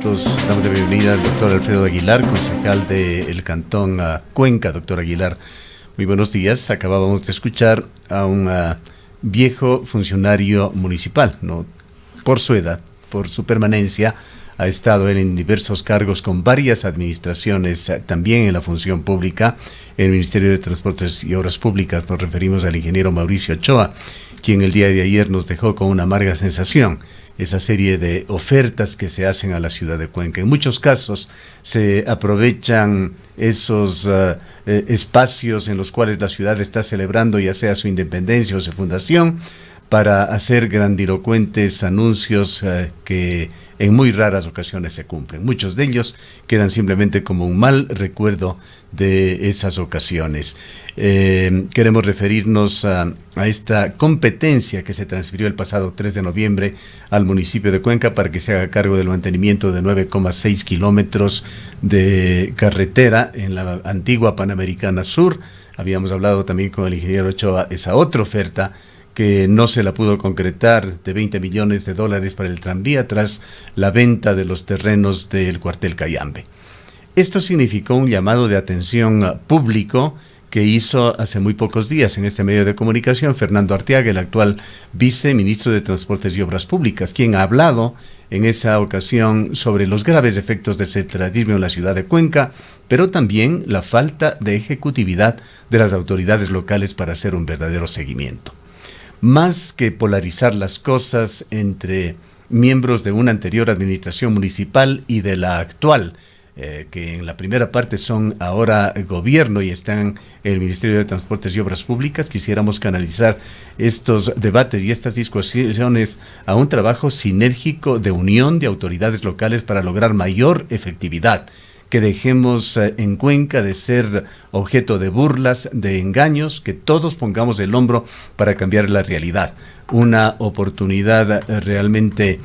minutos. Damos la bienvenida al doctor Alfredo Aguilar, concejal del Cantón Cuenca. Doctor Aguilar, muy buenos días. Acabábamos de escuchar a un viejo funcionario municipal, ¿no? Por su edad, por su permanencia, ha estado él en diversos cargos con varias administraciones, también en la función pública, en el Ministerio de Transportes y Obras Públicas. Nos referimos al ingeniero Mauricio Ochoa, quien el día de ayer nos dejó con una amarga sensación. Esa serie de ofertas que se hacen a la ciudad de Cuenca. En muchos casos se aprovechan esos espacios en los cuales la ciudad está celebrando ya sea su independencia o su fundación, para hacer grandilocuentes anuncios que en muy raras ocasiones se cumplen. Muchos de ellos quedan simplemente como un mal recuerdo de esas ocasiones. Queremos referirnos a esta competencia que se transfirió el pasado 3 de noviembre al municipio de Cuenca para que se haga cargo del mantenimiento de 9,6 kilómetros de carretera en la antigua Panamericana Sur. Habíamos hablado también con el ingeniero Ochoa esa otra oferta que no se la pudo concretar, de $20 millones para el tranvía tras la venta de los terrenos del cuartel Cayambe. Esto significó un llamado de atención público que hizo hace muy pocos días en este medio de comunicación Fernando Arteaga, el actual viceministro de Transportes y Obras Públicas, quien ha hablado en esa ocasión sobre los graves efectos del centralismo en la ciudad de Cuenca, pero también la falta de ejecutividad de las autoridades locales para hacer un verdadero seguimiento. Más que polarizar las cosas entre miembros de una anterior administración municipal y de la actual, que en la primera parte son ahora gobierno y están en el Ministerio de Transportes y Obras Públicas, quisiéramos canalizar estos debates y estas discusiones a un trabajo sinérgico de unión de autoridades locales para lograr mayor efectividad. Que dejemos en Cuenca de ser objeto de burlas, de engaños, que todos pongamos el hombro para cambiar la realidad. Una oportunidad realmente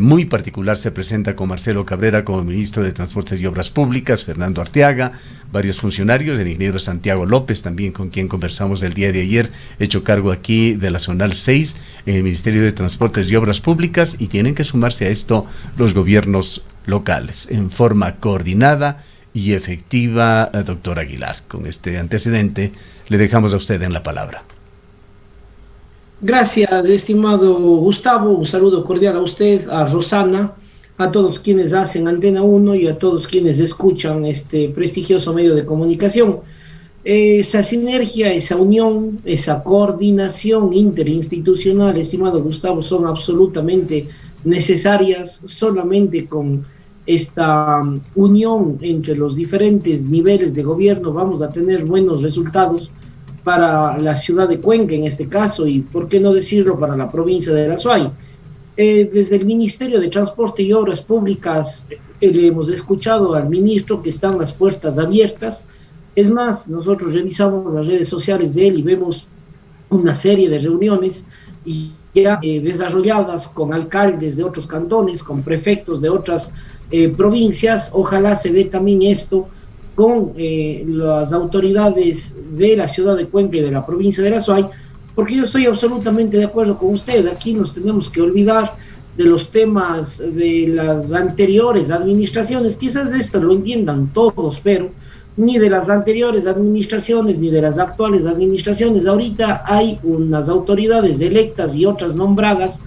muy particular se presenta con Marcelo Cabrera como ministro de Transportes y Obras Públicas, Fernando Arteaga, varios funcionarios, el ingeniero Santiago López, también con quien conversamos el día de ayer, hecho cargo aquí de la Zonal 6 en el Ministerio de Transportes y Obras Públicas, y tienen que sumarse a esto los gobiernos locales en forma coordinada y efectiva. Doctor Aguilar, con este antecedente le dejamos a usted en la palabra. Gracias, estimado Gustavo. Un saludo cordial a usted, a Rosana, a todos quienes hacen Antena 1 y a todos quienes escuchan este prestigioso medio de comunicación. Esa sinergia, esa unión, esa coordinación interinstitucional, estimado Gustavo, son absolutamente necesarias. Solamente con esta unión entre los diferentes niveles de gobierno vamos a tener buenos resultados para la ciudad de Cuenca en este caso, y por qué no decirlo para la provincia de La Suay. Desde el Ministerio de Transporte y Obras Públicas le hemos escuchado al ministro que están las puertas abiertas. Es más, nosotros revisamos las redes sociales de él y vemos una serie de reuniones y ya desarrolladas con alcaldes de otros cantones, con prefectos de otras provincias. Ojalá se dé también esto con las autoridades de la ciudad de Cuenca y de la provincia de La Suay, porque yo estoy absolutamente de acuerdo con usted. Aquí nos tenemos que olvidar de los temas de las anteriores administraciones. Quizás esto lo entiendan todos, pero ni de las anteriores administraciones ni de las actuales administraciones. Ahorita hay unas autoridades electas y otras nombradas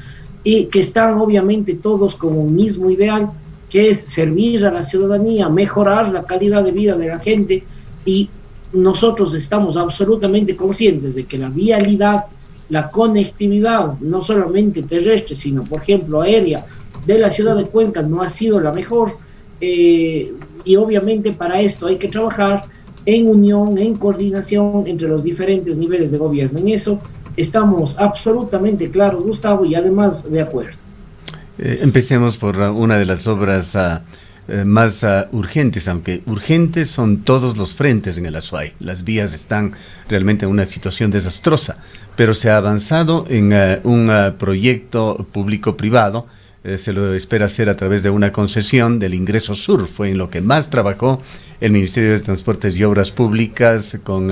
y que están obviamente todos con un mismo ideal, que es servir a la ciudadanía, mejorar la calidad de vida de la gente, y nosotros estamos absolutamente conscientes de que la vialidad, la conectividad, no solamente terrestre, sino por ejemplo aérea, de la ciudad de Cuenca no ha sido la mejor, y obviamente para esto hay que trabajar en unión, en coordinación entre los diferentes niveles de gobierno. En eso estamos absolutamente claros, Gustavo, y además de acuerdo. Empecemos por una de las obras más urgentes, aunque urgentes son todos los frentes en el Azuay. Las vías están realmente en una situación desastrosa, pero se ha avanzado en un proyecto público-privado. Se lo espera hacer a través de una concesión del Ingreso Sur. Fue en lo que más trabajó el Ministerio de Transportes y Obras Públicas con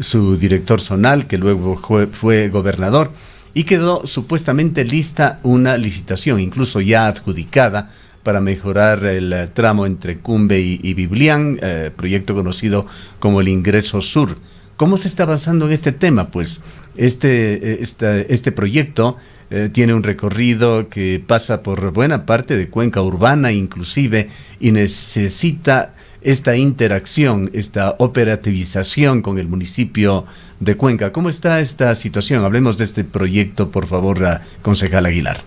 su director zonal, que luego fue gobernador, y quedó supuestamente lista una licitación, incluso ya adjudicada, para mejorar el tramo entre Cumbe y Biblián, proyecto conocido como el Ingreso Sur. ¿Cómo se está avanzando en este tema? Pues este proyecto tiene un recorrido que pasa por buena parte de Cuenca urbana inclusive, y necesita esta interacción, esta operativización con el municipio de Cuenca. ¿Cómo está esta situación? Hablemos de este proyecto, por favor, concejal Aguilar.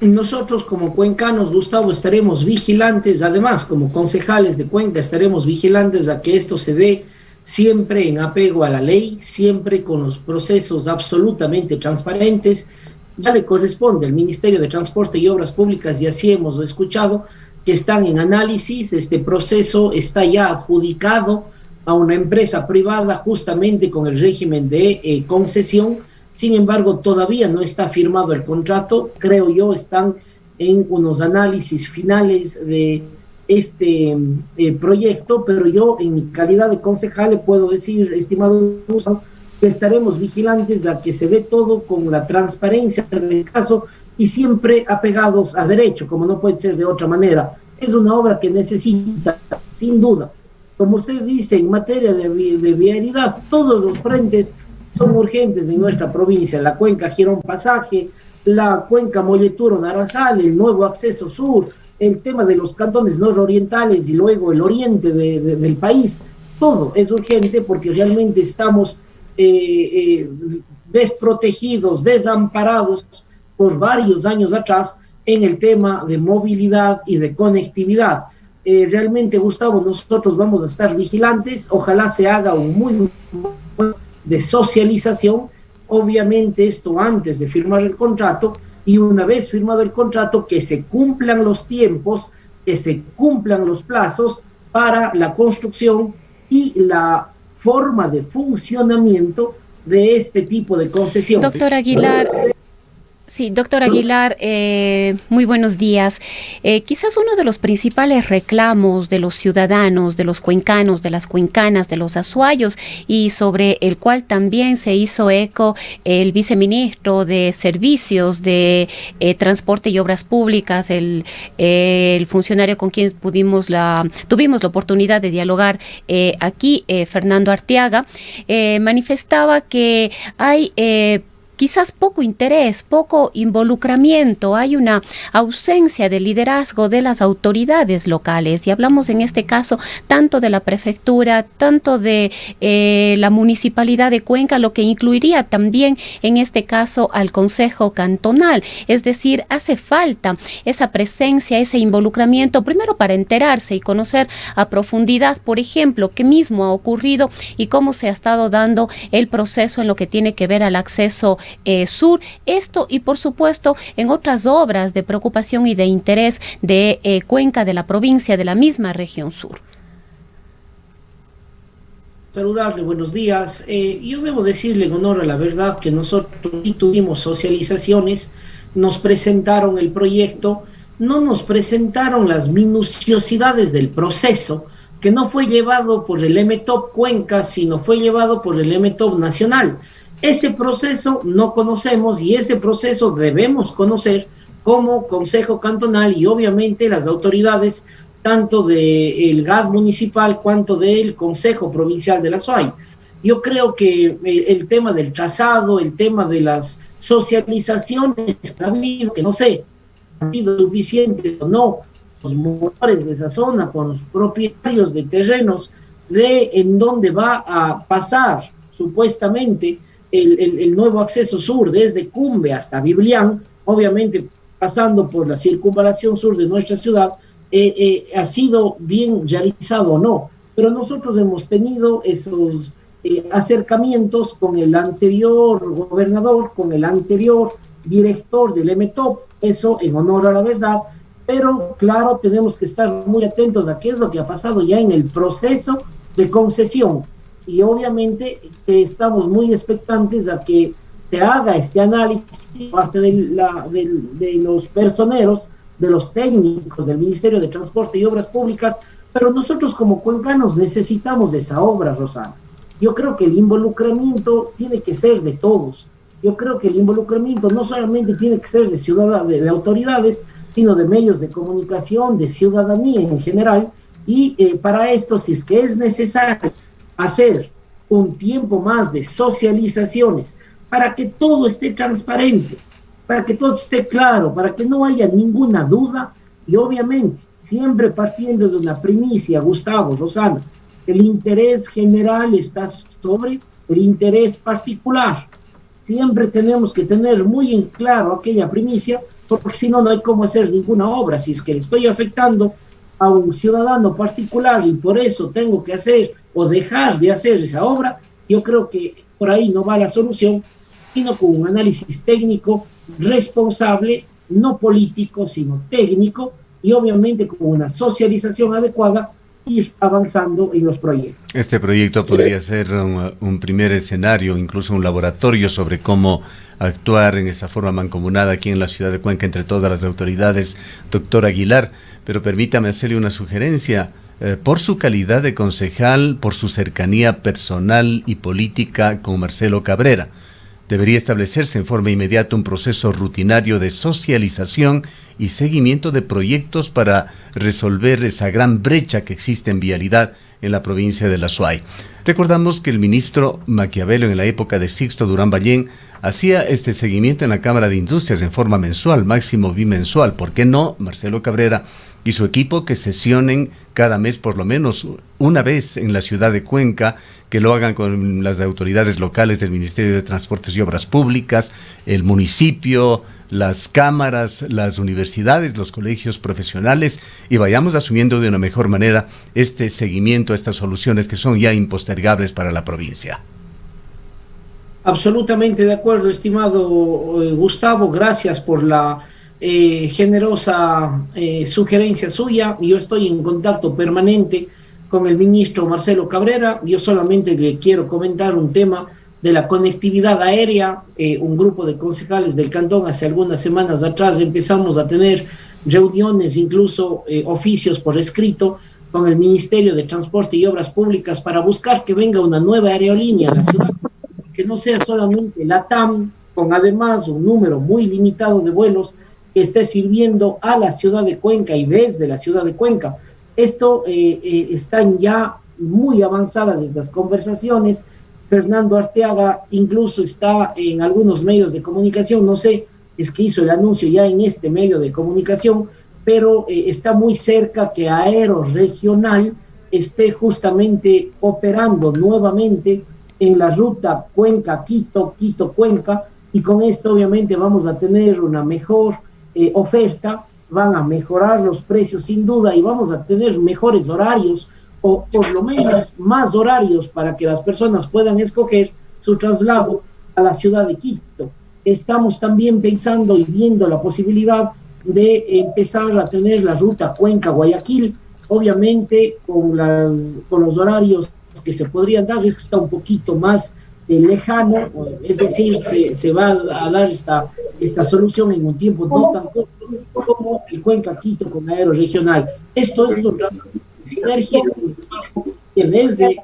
Nosotros como cuencanos, Gustavo, estaremos vigilantes, además como concejales de Cuenca estaremos vigilantes a que esto se dé siempre en apego a la ley, siempre con los procesos absolutamente transparentes. Ya le corresponde al Ministerio de Transporte y Obras Públicas, y así hemos escuchado, que están en análisis. Este proceso está ya adjudicado a una empresa privada justamente con el régimen de concesión. Sin embargo, todavía no está firmado el contrato. Creo yo están en unos análisis finales de este proyecto, pero yo en mi calidad de concejal le puedo decir, estimado Gustavo, que estaremos vigilantes a que se dé todo con la transparencia del caso y siempre apegados a derecho, como no puede ser de otra manera. Es una obra que necesita, sin duda, como usted dice, en materia de vialidad, todos los frentes son urgentes en nuestra provincia: la cuenca Girón Pasaje, la cuenca Molleturo Naranjal, el nuevo acceso sur, el tema de los cantones nororientales y luego el oriente del país. Todo es urgente porque realmente estamos desprotegidos, desamparados por varios años atrás en el tema de movilidad y de conectividad. Realmente, Gustavo, nosotros vamos a estar vigilantes. Ojalá se haga un muy buen de socialización, obviamente esto antes de firmar el contrato, y una vez firmado el contrato, que se cumplan los tiempos, que se cumplan los plazos para la construcción y la forma de funcionamiento de este tipo de concesión. Doctor Aguilar. Sí, doctor Aguilar, muy buenos días. Quizás uno de los principales reclamos de los ciudadanos, de los cuencanos, de las cuencanas, de los azuayos, y sobre el cual también se hizo eco el viceministro de Servicios de Transporte y Obras Públicas, el funcionario con quien tuvimos la oportunidad de dialogar aquí, Fernando Arteaga, manifestaba que hay quizás poco interés, poco involucramiento, hay una ausencia de liderazgo de las autoridades locales, y hablamos en este caso tanto de la prefectura, tanto de la municipalidad de Cuenca, lo que incluiría también en este caso al Consejo Cantonal. Es decir, hace falta esa presencia, ese involucramiento, primero para enterarse y conocer a profundidad, por ejemplo, qué mismo ha ocurrido y cómo se ha estado dando el proceso en lo que tiene que ver al acceso sur, esto y por supuesto en otras obras de preocupación y de interés de Cuenca, de la provincia, de la misma región sur. Saludarle, buenos días. Yo debo decirle en honor a la verdad que nosotros sí tuvimos socializaciones, nos presentaron el proyecto, no nos presentaron las minuciosidades del proceso, que no fue llevado por el MTOP Cuenca, sino fue llevado por el MTOP Nacional. Ese proceso no conocemos y ese proceso debemos conocer como Consejo Cantonal y obviamente las autoridades tanto del GAD municipal cuanto del Consejo Provincial de la SUAY. Yo creo que el tema del trazado, el tema de las socializaciones, que no sé, han sido suficientes o no, los moradores de esa zona, con los propietarios de terrenos de en donde va a pasar supuestamente el nuevo acceso sur desde Cumbe hasta Biblián, obviamente pasando por la circunvalación sur de nuestra ciudad, ha sido bien realizado o no. Pero nosotros hemos tenido esos acercamientos con el anterior gobernador, con el anterior director del MTOP, eso en honor a la verdad, pero claro, tenemos que estar muy atentos a qué es lo que ha pasado ya en el proceso de concesión. Y obviamente estamos muy expectantes a que se haga este análisis parte de los personeros, de los técnicos del Ministerio de Transporte y Obras Públicas, pero nosotros como cuencanos necesitamos esa obra, Rosana. Yo creo que el involucramiento tiene que ser de todos. yo creo que el involucramiento no solamente tiene que ser de autoridades, sino de medios de comunicación, de ciudadanía en general, y para esto, si es que es necesario hacer un tiempo más de socializaciones, para que todo esté transparente, para que todo esté claro, para que no haya ninguna duda, y obviamente, siempre partiendo de una primicia, Gustavo, Rosana, el interés general está sobre el interés particular. Siempre tenemos que tener muy en claro aquella primicia, porque si no, no hay cómo hacer ninguna obra. Si es que le estoy afectando a un ciudadano particular y por eso tengo que hacer o dejar de hacer esa obra, yo creo que por ahí no va la solución, sino con un análisis técnico responsable, no político, sino técnico, y obviamente con una socialización adecuada, ir avanzando en los proyectos. Este proyecto podría ser un primer escenario, incluso un laboratorio sobre cómo actuar en esa forma mancomunada aquí en la ciudad de Cuenca entre todas las autoridades, doctor Aguilar. Pero permítame hacerle una sugerencia. Por su calidad de concejal, por su cercanía personal y política con Marcelo Cabrera, debería establecerse en forma inmediata un proceso rutinario de socialización y seguimiento de proyectos para resolver esa gran brecha que existe en vialidad en la provincia de La Suay. Recordamos que el ministro Maquiavelo en la época de Sixto Durán Ballén hacía este seguimiento en la Cámara de Industrias en forma mensual, máximo bimensual. ¿Por qué no Marcelo Cabrera y su equipo que sesionen cada mes por lo menos una vez en la ciudad de Cuenca, que lo hagan con las autoridades locales del Ministerio de Transportes y Obras Públicas, el municipio, las cámaras, las universidades, los colegios profesionales, y vayamos asumiendo de una mejor manera este seguimiento a estas soluciones que son ya impostergables para la provincia? Absolutamente de acuerdo, estimado Gustavo, gracias por la generosa sugerencia suya. Yo estoy en contacto permanente con el ministro Marcelo Cabrera. Yo solamente le quiero comentar un tema de la conectividad aérea. Un grupo de concejales del cantón hace algunas semanas atrás empezamos a tener reuniones, incluso oficios por escrito con el Ministerio de Transporte y Obras Públicas para buscar que venga una nueva aerolínea a la ciudad, que no sea solamente LATAM, con además un número muy limitado de vuelos que esté sirviendo a la ciudad de Cuenca y desde la ciudad de Cuenca. Esto están ya muy avanzadas estas conversaciones. Fernando Arteaga incluso está en algunos medios de comunicación, no sé, es que hizo el anuncio ya en este medio de comunicación, pero está muy cerca que Aeroregional esté justamente operando nuevamente en la ruta Cuenca-Quito, Quito-Cuenca, y con esto obviamente vamos a tener una mejor oferta, van a mejorar los precios sin duda y vamos a tener mejores horarios, o por lo menos más horarios para que las personas puedan escoger su traslado a la ciudad de Quito. Estamos también pensando y viendo la posibilidad de empezar a tener la ruta Cuenca-Guayaquil, obviamente con los horarios que se podrían dar. Es que está un poquito más lejano, es decir, se va a dar esta solución en un tiempo no tan corto como el Cuenca-Quito con Aeroregional. Esto es una sinergia que desde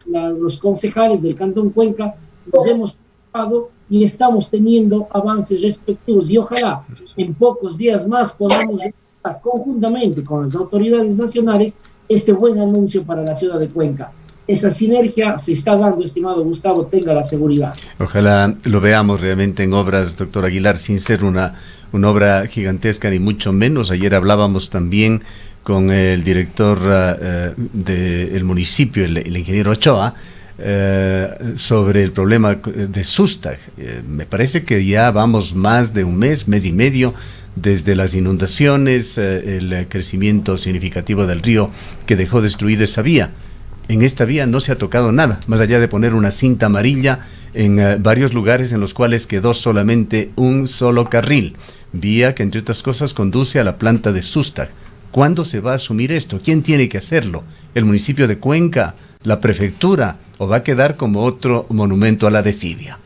los concejales del Cantón Cuenca nos hemos preocupado y estamos teniendo avances respectivos, y ojalá en pocos días más podamos llevar conjuntamente con las autoridades nacionales este buen anuncio para la ciudad de Cuenca. Esa sinergia se está dando, estimado Gustavo, tenga la seguridad. Ojalá lo veamos realmente en obras, doctor Aguilar, sin ser una obra gigantesca ni mucho menos. Ayer hablábamos también con el director del municipio, el ingeniero Ochoa, sobre el problema de Sustag. Me parece que ya vamos más de un mes y medio desde las inundaciones, el crecimiento significativo del río que dejó destruida esa vía. En esta vía no se ha tocado nada, más allá de poner una cinta amarilla en varios lugares en los cuales quedó solamente un solo carril, vía que entre otras cosas conduce a la planta de Sustag. ¿Cuándo se va a asumir esto? ¿Quién tiene que hacerlo? ¿El municipio de Cuenca? ¿La prefectura? ¿O va a quedar como otro monumento a la desidia?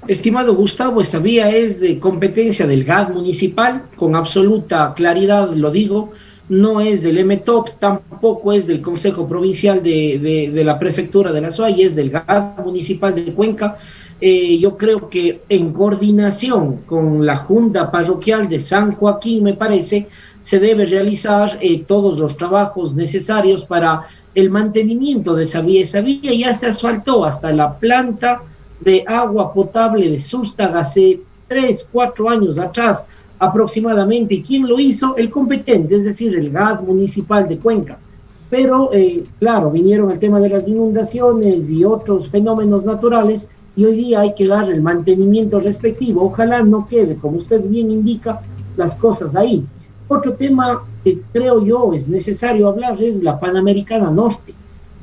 Estimado Gustavo, esta vía es de competencia del GAD municipal, con absoluta claridad lo digo. No es del MTOP, tampoco es del Consejo Provincial de la Prefectura de La Suay, es del GAD municipal de Cuenca. Yo creo que en coordinación con la Junta Parroquial de San Joaquín, me parece, se debe realizar todos los trabajos necesarios para el mantenimiento de esa vía. Esa vía ya se asfaltó hasta la planta de agua potable de Sústag hace 3, 4 años atrás aproximadamente. ¿Y quién lo hizo? El competente, es decir, el GAD municipal de Cuenca. Pero, claro, vinieron el tema de las inundaciones y otros fenómenos naturales, y hoy día hay que dar el mantenimiento respectivo. Ojalá no quede, como usted bien indica, las cosas ahí. Otro tema que creo yo es necesario hablar es la Panamericana Norte.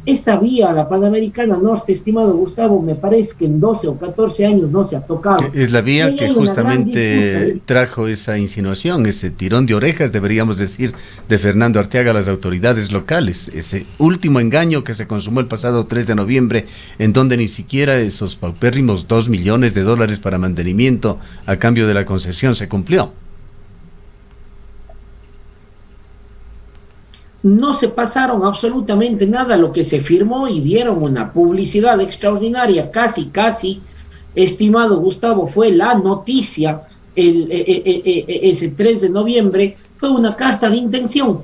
Esa vía, la Panamericana Norte, estimado Gustavo, me parece que en 12 o 14 años no se ha tocado. Es la vía que justamente trajo esa insinuación, ese tirón de orejas, deberíamos decir, de Fernando Arteaga a las autoridades locales. Ese último engaño que se consumó el pasado 3 de noviembre, en donde ni siquiera esos paupérrimos $2 millones para mantenimiento a cambio de la concesión se cumplió. No se pasaron absolutamente nada. Lo que se firmó y dieron una publicidad extraordinaria, casi, estimado Gustavo, fue la noticia ese 3 de noviembre, fue una carta de intención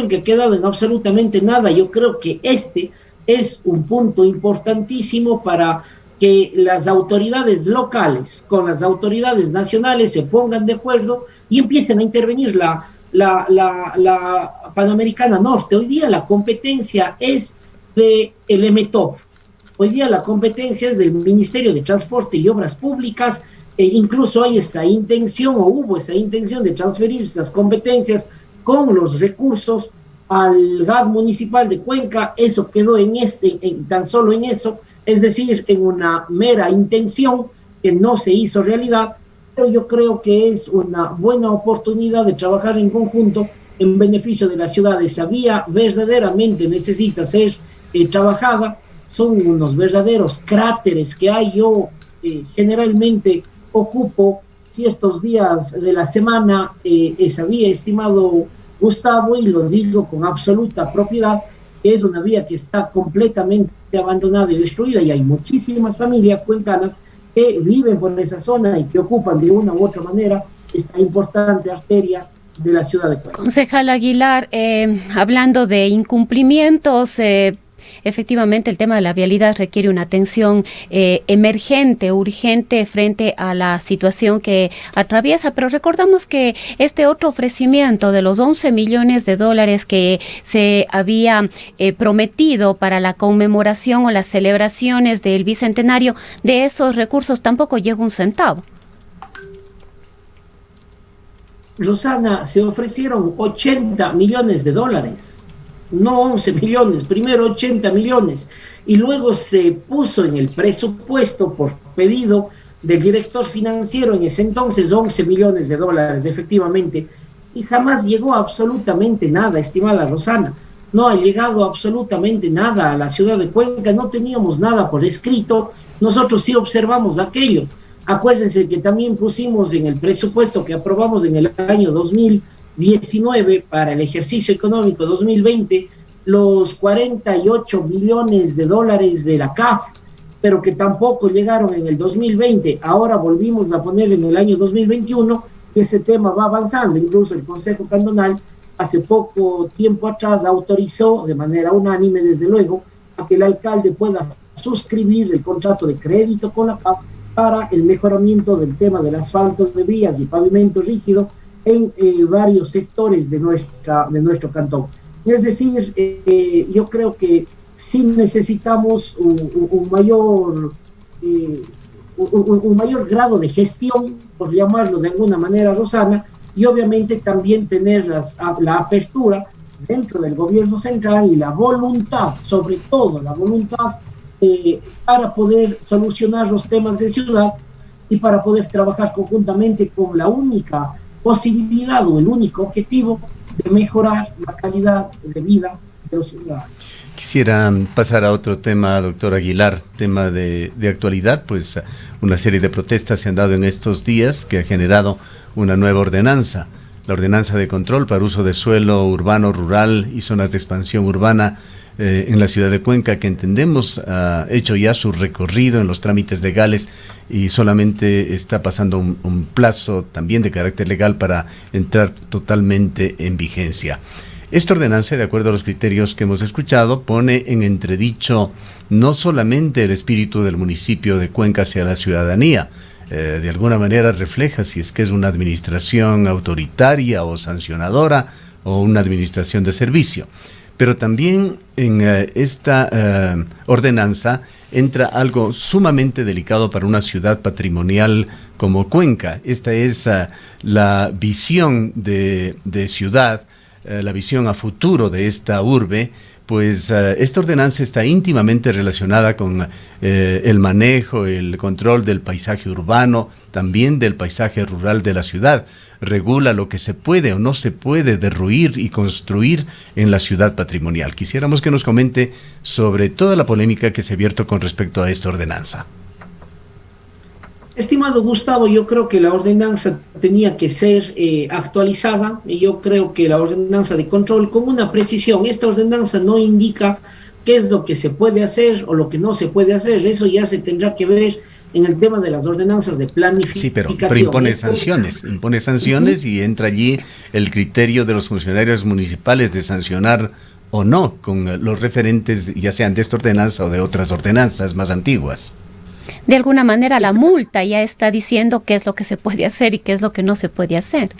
que ha quedado en absolutamente nada. Yo creo que este es un punto importantísimo para que las autoridades locales con las autoridades nacionales se pongan de acuerdo y empiecen a intervenir la Panamericana Norte. Hoy día la competencia es del EMETOP, hoy día la competencia es del Ministerio de Transporte y Obras Públicas, incluso hay esa intención, o hubo esa intención de transferir esas competencias con los recursos al GAD municipal de Cuenca. Eso quedó tan solo en eso, es decir, en una mera intención que no se hizo realidad. Pero yo creo que es una buena oportunidad de trabajar en conjunto en beneficio de la ciudad. Esa vía verdaderamente necesita ser trabajada. Son unos verdaderos cráteres que hay. Yo generalmente ocupo ciertos días de la semana esa vía, estimado Gustavo, y lo digo con absoluta propiedad, que es una vía que está completamente abandonada y destruida, y hay muchísimas familias cuencanas que viven por esa zona y que ocupan de una u otra manera esta importante arteria de la ciudad de Cuenca. Concejal Aguilar, hablando de incumplimientos, efectivamente el tema de la vialidad requiere una atención emergente, urgente frente a la situación que atraviesa, pero recordamos que este otro ofrecimiento de los $11 millones que se había prometido para la conmemoración o las celebraciones del bicentenario, de esos recursos tampoco llega un centavo. Rosana, se ofrecieron $80 millones, no 11 millones, primero 80 millones, y luego se puso en el presupuesto por pedido del director financiero en ese entonces $11 millones, efectivamente, y jamás llegó absolutamente nada, estimada Rosana. No ha llegado absolutamente nada a la ciudad de Cuenca, no teníamos nada por escrito, nosotros sí observamos aquello. Acuérdense que también pusimos en el presupuesto que aprobamos en el año 2019 para el ejercicio económico 2020 los $48 millones de la CAF, pero que tampoco llegaron en el 2020. Ahora volvimos a poner en el año 2021 y ese tema va avanzando. Incluso el Consejo Cantonal hace poco tiempo atrás autorizó de manera unánime, desde luego, a que el alcalde pueda suscribir el contrato de crédito con la CAF para el mejoramiento del tema del asfalto de vías y pavimento rígido en varios sectores de nuestro cantón. Es decir, yo creo que sí necesitamos un mayor grado de gestión, por llamarlo de alguna manera, Rosana, y obviamente también tener la apertura dentro del gobierno central y la voluntad, sobre todo la voluntad, para poder solucionar los temas de ciudad y para poder trabajar conjuntamente con la única posibilidad o el único objetivo de mejorar la calidad de vida de los ciudadanos. Quisiera pasar a otro tema, doctor Aguilar, tema de actualidad, pues una serie de protestas se han dado en estos días que ha generado una nueva ordenanza la ordenanza de control para uso de suelo urbano, rural y zonas de expansión urbana en la ciudad de Cuenca, que entendemos ha hecho ya su recorrido en los trámites legales y solamente está pasando un plazo también de carácter legal para entrar totalmente en vigencia. Esta ordenanza, de acuerdo a los criterios que hemos escuchado, pone en entredicho no solamente el espíritu del municipio de Cuenca hacia la ciudadanía, de alguna manera refleja si es que es una administración autoritaria o sancionadora o una administración de servicio. Pero también en esta ordenanza entra algo sumamente delicado para una ciudad patrimonial como Cuenca. Esta es la visión de ciudad, la visión a futuro de esta urbe. Pues esta ordenanza está íntimamente relacionada con el manejo, el control del paisaje urbano, también del paisaje rural de la ciudad. Regula lo que se puede o no se puede derruir y construir en la ciudad patrimonial. Quisiéramos que nos comente sobre toda la polémica que se ha abierto con respecto a esta ordenanza. Estimado Gustavo, yo creo que la ordenanza tenía que ser actualizada, y yo creo que la ordenanza de control, con una precisión, esta ordenanza no indica qué es lo que se puede hacer o lo que no se puede hacer. Eso ya se tendrá que ver en el tema de las ordenanzas de planificación. Sí, pero impone sanciones y entra allí el criterio de los funcionarios municipales de sancionar o no con los referentes, ya sean de esta ordenanza o de otras ordenanzas más antiguas. De alguna manera la multa ya está diciendo qué es lo que se puede hacer y qué es lo que no se puede hacer.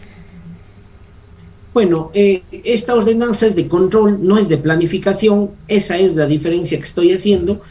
Bueno, esta ordenanza es de control, no es de planificación. Esa es la diferencia que estoy haciendo.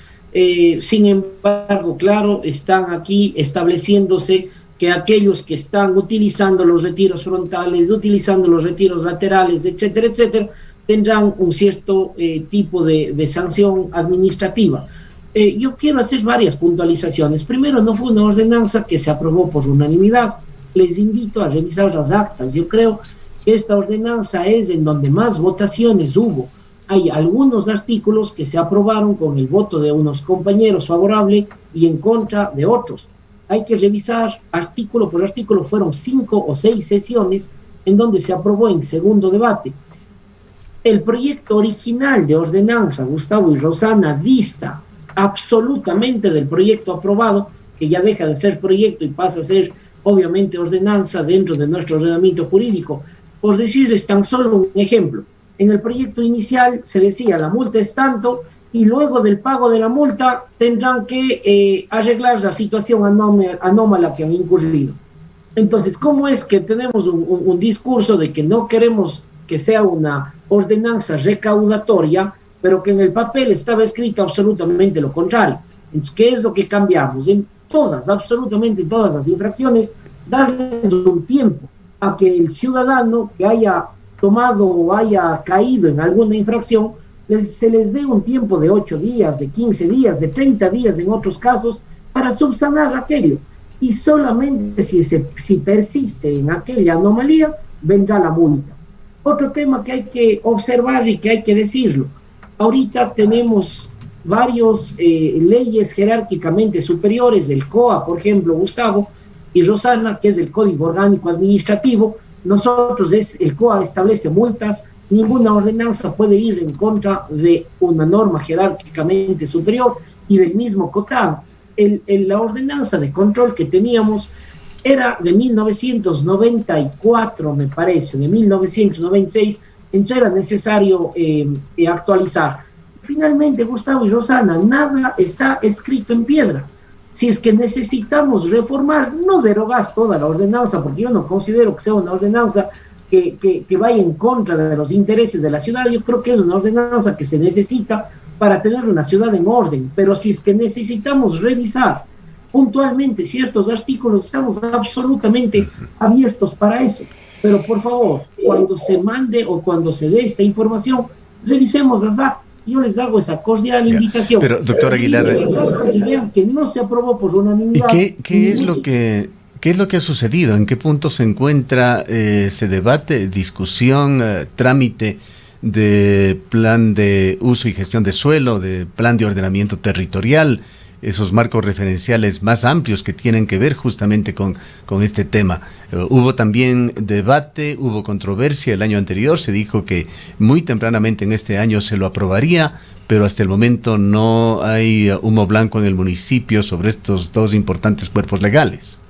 Sin embargo, claro, están aquí estableciéndose que aquellos que están utilizando los retiros frontales, utilizando los retiros laterales, etcétera, etcétera, tendrán un cierto tipo de sanción administrativa. Yo quiero hacer varias puntualizaciones. Primero, no fue una ordenanza que se aprobó por unanimidad. Les invito a revisar las actas. Yo creo que esta ordenanza es en donde más votaciones hubo. Hay algunos artículos que se aprobaron con el voto de unos compañeros favorable y en contra de otros. Hay que revisar artículo por artículo. Fueron 5 o 6 sesiones en donde se aprobó en segundo debate. El proyecto original de ordenanza, Gustavo y Rosana, dista absolutamente del proyecto aprobado, que ya deja de ser proyecto y pasa a ser obviamente ordenanza dentro de nuestro ordenamiento jurídico. Por decirles tan solo un ejemplo, en el proyecto inicial se decía la multa es tanto y luego del pago de la multa tendrán que arreglar la situación anómala que han incurrido. Entonces, ¿cómo es que tenemos un discurso de que no queremos que sea una ordenanza recaudatoria, pero que en el papel estaba escrito absolutamente lo contrario? Entonces, ¿qué es lo que cambiamos? En todas, absolutamente todas las infracciones, darles un tiempo a que el ciudadano que haya tomado o haya caído en alguna infracción, se les dé un tiempo de 8 días, de 15 días, de 30 días en otros casos, para subsanar aquello. Y solamente si persiste en aquella anomalía, vendrá la multa. Otro tema que hay que observar y que hay que decirlo: ahorita tenemos varias leyes jerárquicamente superiores, el COA, por ejemplo, Gustavo y Rosana, que es el Código Orgánico Administrativo. El COA establece multas, ninguna ordenanza puede ir en contra de una norma jerárquicamente superior, y del mismo COTAD. La ordenanza de control que teníamos era de 1994, me parece, de 1996, entonces era necesario actualizar. Finalmente, Gustavo y Rosana, nada está escrito en piedra. Si es que necesitamos reformar, no derogar toda la ordenanza, porque yo no considero que sea una ordenanza que vaya en contra de los intereses de la ciudad. Yo creo que es una ordenanza que se necesita para tener una ciudad en orden. Pero si es que necesitamos revisar puntualmente ciertos artículos, estamos absolutamente abiertos para eso. Pero por favor, cuando se mande o cuando se dé esta información, revisemos las actas. Yo les hago esa cordial invitación. Pero, doctor Aguilar, si vean que no se aprobó por unanimidad. ¿Qué es lo que ha sucedido? ¿En qué punto se encuentra ese debate, discusión, trámite de plan de uso y gestión de suelo, de plan de ordenamiento territorial? esos marcos referenciales más amplios que tienen que ver justamente con este tema. Hubo también debate, hubo controversia el año anterior, se dijo que muy tempranamente en este año se lo aprobaría, pero hasta el momento no hay humo blanco en el municipio sobre estos dos importantes cuerpos legales.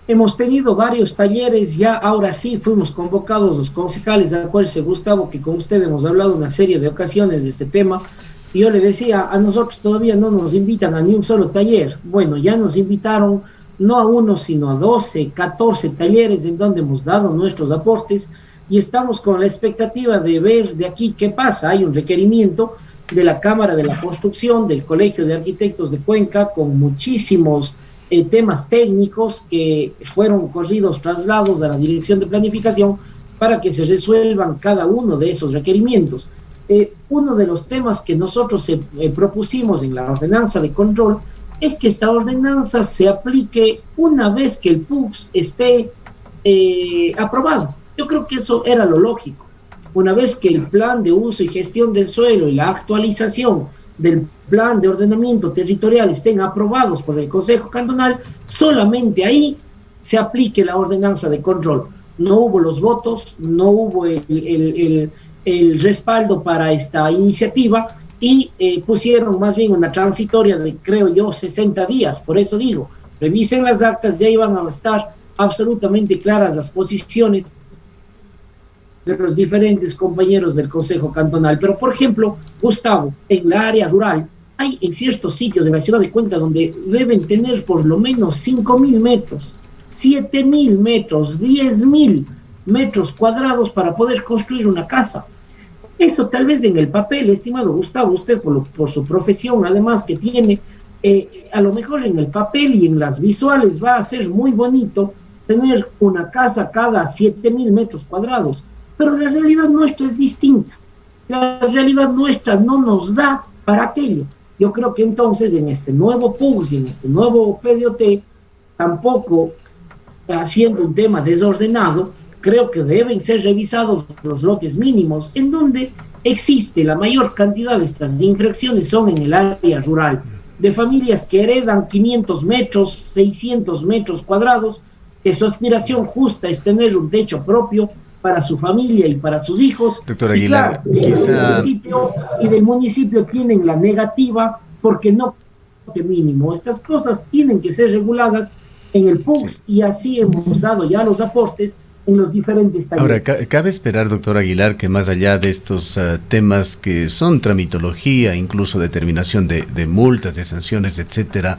Hemos tenido varios talleres, ya ahora sí fuimos convocados los concejales, de acuerdo, Gustavo, que con usted hemos hablado una serie de ocasiones de este tema, y yo le decía, a nosotros todavía no nos invitan a ni un solo taller. Bueno, ya nos invitaron no a uno, sino a 12, 14 talleres en donde hemos dado nuestros aportes, y estamos con la expectativa de ver de aquí qué pasa. Hay un requerimiento de la Cámara de la Construcción, del Colegio de Arquitectos de Cuenca, con muchísimos temas técnicos que fueron corridos, traslados a la Dirección de Planificación para que se resuelvan cada uno de esos requerimientos. Uno de los temas que nosotros propusimos en la ordenanza de control es que esta ordenanza se aplique una vez que el PUCS esté aprobado. Yo creo que eso era lo lógico. Una vez que el plan de uso y gestión del suelo y la actualización del plan de ordenamiento territorial estén aprobados por el Consejo Cantonal, solamente ahí se aplique la ordenanza de control. No hubo los votos, no hubo el respaldo para esta iniciativa y pusieron más bien una transitoria de, creo yo, 60 días. Por eso digo, revisen las actas, ya iban a estar absolutamente claras las posiciones de los diferentes compañeros del Consejo Cantonal. Pero, por ejemplo, Gustavo, en la área rural, hay en ciertos sitios de la ciudad de Cuenca donde deben tener por lo menos 5.000 metros, 7.000 metros, 10.000 metros cuadrados para poder construir una casa. Eso tal vez en el papel, estimado Gustavo, usted por su profesión además que tiene, a lo mejor en el papel y en las visuales va a ser muy bonito tener una casa cada 7.000 metros cuadrados. Pero la realidad nuestra es distinta. La realidad nuestra no nos da para aquello. Yo creo que entonces en este nuevo PUCS y en este nuevo PDOT, tampoco haciendo un tema desordenado, creo que deben ser revisados los lotes mínimos, en donde existe la mayor cantidad de estas infracciones son en el área rural, de familias que heredan 500 metros, 600 metros cuadrados, que su aspiración justa es tener un techo propio para su familia y para sus hijos. Doctor Aguilar, y claro, del municipio tienen la negativa porque no mínimo. Estas cosas tienen que ser reguladas en el PUCS, sí. Y así hemos dado ya los aportes en los diferentes talleres. Ahora, cabe esperar, doctor Aguilar, que más allá de estos temas que son tramitología, incluso determinación de multas, de sanciones, etcétera,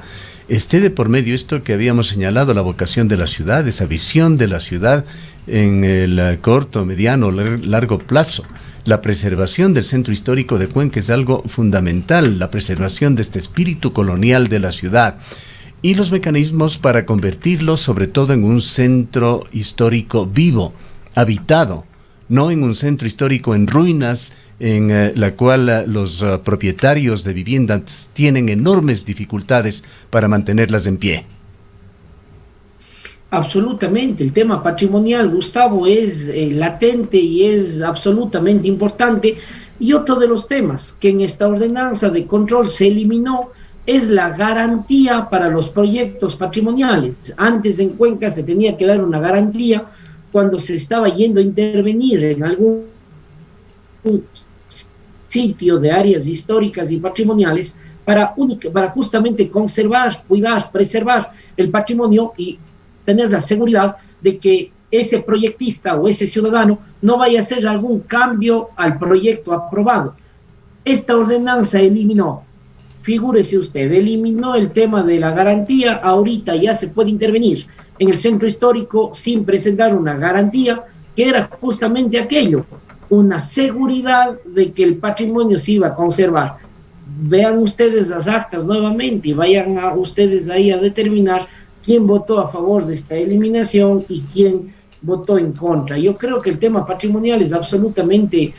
esté de por medio esto que habíamos señalado, la vocación de la ciudad, esa visión de la ciudad en el corto, mediano, largo plazo. La preservación del centro histórico de Cuenca es algo fundamental, la preservación de este espíritu colonial de la ciudad y los mecanismos para convertirlo sobre todo en un centro histórico vivo, habitado, no en un centro histórico en ruinas, en la cual los propietarios de viviendas tienen enormes dificultades para mantenerlas en pie. Absolutamente, el tema patrimonial, Gustavo, es latente y es absolutamente importante. Y otro de los temas que en esta ordenanza de control se eliminó es la garantía para los proyectos patrimoniales. Antes en Cuenca se tenía que dar una garantía cuando se estaba yendo a intervenir en algún sitio de áreas históricas y patrimoniales para justamente conservar, cuidar, preservar el patrimonio y tener la seguridad de que ese proyectista o ese ciudadano no vaya a hacer algún cambio al proyecto aprobado. Esta ordenanza eliminó, figúrese usted, eliminó el tema de la garantía. Ahorita ya se puede intervenir en el centro histórico sin presentar una garantía, que era justamente aquello, una seguridad de que el patrimonio se iba a conservar. Vean ustedes las actas nuevamente y vayan a ustedes ahí a determinar quién votó a favor de esta eliminación y quién votó en contra. Yo creo que el tema patrimonial es absolutamente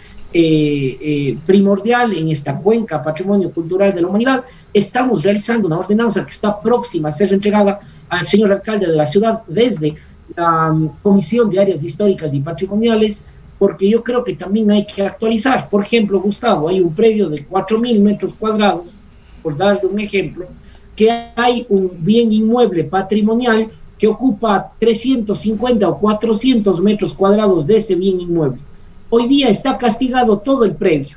primordial en esta Cuenca Patrimonio Cultural de la Humanidad. Estamos realizando una ordenanza que está próxima a ser entregada al señor alcalde de la ciudad desde la Comisión de Áreas Históricas y Patrimoniales, porque yo creo que también hay que actualizar. Por ejemplo, Gustavo, hay un predio de 4.000 metros cuadrados, por darle un ejemplo, que hay un bien inmueble patrimonial que ocupa 350 o 400 metros cuadrados de ese bien inmueble. Hoy día está castigado todo el predio.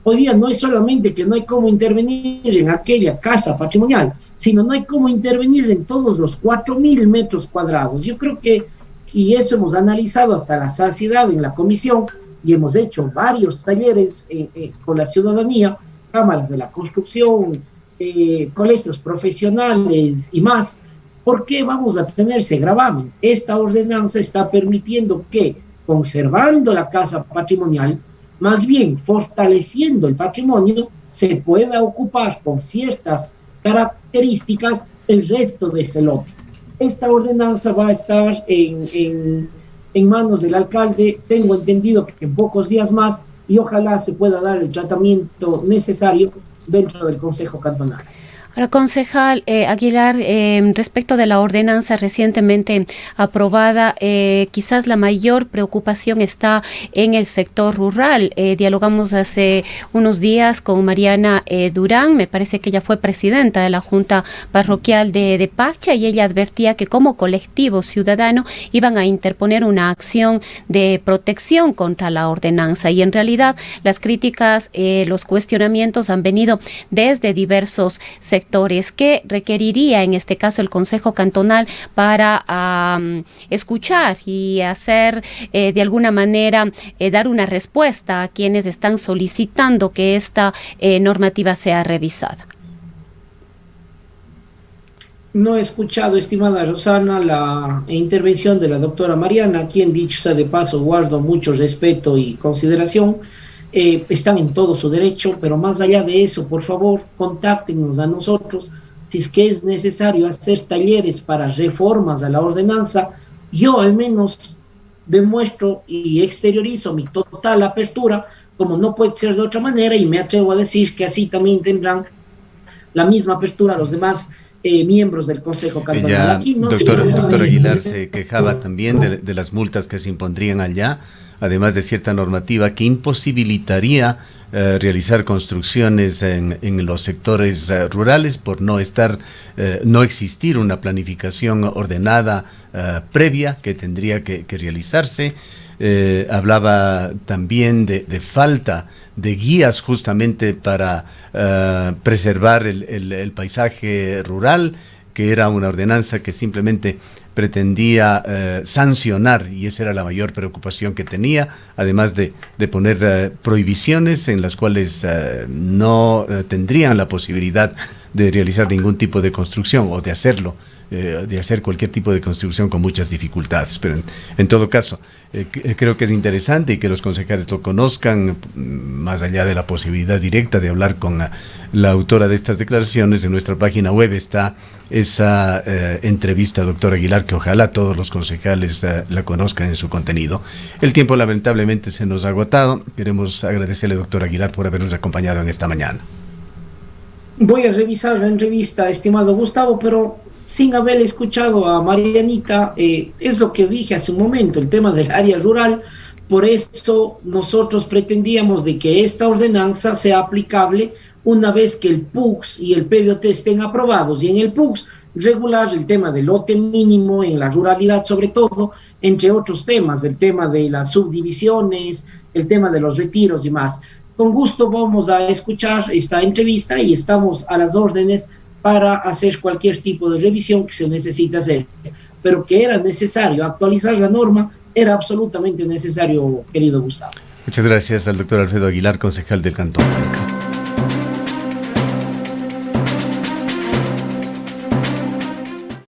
Hoy día no es solamente que no hay cómo intervenir en aquella casa patrimonial, sino no hay cómo intervenir en todos los 4.000 metros cuadrados. Yo creo que, y eso hemos analizado hasta la saciedad en la comisión, y hemos hecho varios talleres con la ciudadanía, cámaras de la construcción, colegios profesionales y más. ¿Por qué vamos a tener ese gravamen? Esta ordenanza está permitiendo que, conservando la casa patrimonial, más bien fortaleciendo el patrimonio, se pueda ocupar con ciertas características el resto de ese lote. Esta ordenanza va a estar en manos del alcalde, tengo entendido que en pocos días más, y ojalá se pueda dar el tratamiento necesario dentro del Consejo Cantonal. Ahora, concejal Aguilar, respecto de la ordenanza recientemente aprobada, quizás la mayor preocupación está en el sector rural. Dialogamos hace unos días con Mariana Durán, me parece que ella fue presidenta de la Junta Parroquial de Pacha, y ella advertía que como colectivo ciudadano iban a interponer una acción de protección contra la ordenanza, y en realidad las críticas, los cuestionamientos han venido desde diversos sectores. ¿Qué requeriría en este caso el Consejo Cantonal para escuchar y hacer de alguna manera dar una respuesta a quienes están solicitando que esta normativa sea revisada? No he escuchado, estimada Rosana, la intervención de la doctora Mariana, quien, dicho sea de paso, guardo mucho respeto y consideración. Están en todo su derecho, pero más allá de eso, por favor, contáctenos a nosotros si es que es necesario hacer talleres para reformas a la ordenanza. Yo al menos demuestro y exteriorizo mi total apertura, como no puede ser de otra manera, y me atrevo a decir que así también tendrán la misma apertura los demás miembros del Consejo Cantonal. Aquí no doctor Aguilar se quejaba también de las multas que se impondrían allá, además de cierta normativa que imposibilitaría realizar construcciones en los sectores rurales por no existir una planificación ordenada previa que tendría que realizarse. Hablaba también de falta de guías justamente para preservar el paisaje rural, que era una ordenanza que simplemente pretendía sancionar, y esa era la mayor preocupación que tenía, además de poner prohibiciones en las cuales no tendrían la posibilidad de realizar ningún tipo de construcción o de hacerlo, de hacer cualquier tipo de construcción con muchas dificultades. Pero en todo caso, creo que es interesante y que los concejales lo conozcan, más allá de la posibilidad directa de hablar con la autora de estas declaraciones. En nuestra página web está esa entrevista, doctor Aguilar, que ojalá todos los concejales la conozcan en su contenido. El tiempo lamentablemente se nos ha agotado. Queremos agradecerle, doctor Aguilar, por habernos acompañado en esta mañana. Voy a revisar la entrevista, estimado Gustavo, pero sin haber escuchado a Marianita, es lo que dije hace un momento, el tema del área rural. Por eso nosotros pretendíamos de que esta ordenanza sea aplicable una vez que el PUCS y el PDOT estén aprobados, y en el PUCS regular el tema del lote mínimo en la ruralidad, sobre todo, entre otros temas, el tema de las subdivisiones, el tema de los retiros y más. Con gusto vamos a escuchar esta entrevista y estamos a las órdenes para hacer cualquier tipo de revisión que se necesite hacer. Pero que era necesario actualizar la norma, era absolutamente necesario, querido Gustavo. Muchas gracias al doctor Alfredo Aguilar, concejal del Cantón Cuenca.